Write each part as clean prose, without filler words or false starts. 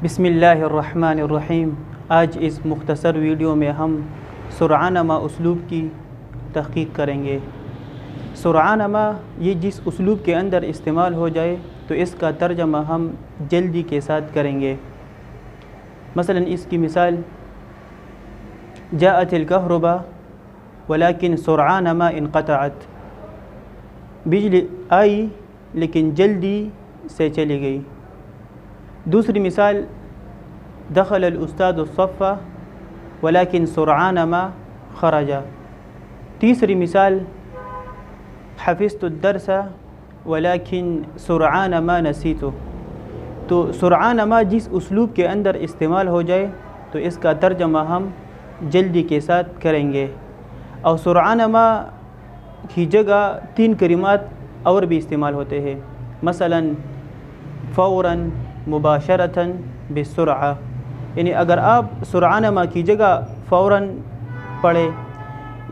بسم اللہ الرحمن الرحیم۔ آج اس مختصر ویڈیو میں ہم سرعان اسلوب کی تحقیق کریں گے۔ سرعان یہ جس اسلوب کے اندر استعمال ہو جائے تو اس کا ترجمہ ہم جلدی کے ساتھ کریں گے۔ مثلا اس کی مثال جاءت الكهرباء ولكن سرعان ما انقطعت، بجلی آئی لیکن جلدی سے چلی گئی۔ دوسری مثال دخل الاستاذ الصف ولكن سرعان ما خرج۔ تیسری مثال حفظت الدرس ولكن سرعان ما نسيته۔ تو سرعان ما جس اسلوب کے اندر استعمال ہو جائے تو اس کا ترجمہ ہم جلدی کے ساتھ کریں گے۔ اور سرعان ما کی جگہ 3 کلمات اور بھی استعمال ہوتے ہیں، مثلا فوراً، مباشرتاً، بسرعہ۔ یعنی اگر آپ سرعان ما کی جگہ فوراً پڑھے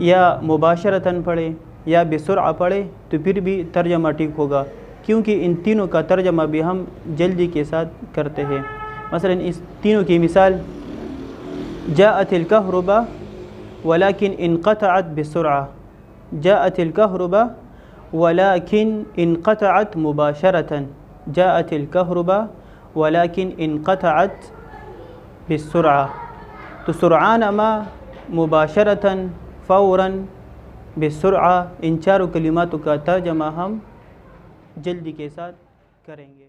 یا مباشرتاً پڑھے یا بسرعہ پڑھے تو پھر بھی ترجمہ ٹھیک ہوگا، کیونکہ ان تینوں کا ترجمہ بھی ہم جلدی کے ساتھ کرتے ہیں۔ مثلا اس تینوں کی مثال جاءت الكهرباء ولكن انقطعت بسرعة، جاءت الكهرباء ولكن انقطعت مباشرة، جاءت الكهرباء ولكن انقطعت بالسرعة۔ تو سرعان ما، مباشرة، فوراً، بالسرعة، ان چاروں کلماتوں کا ترجمہ ہم جلدی کے ساتھ کریں گے۔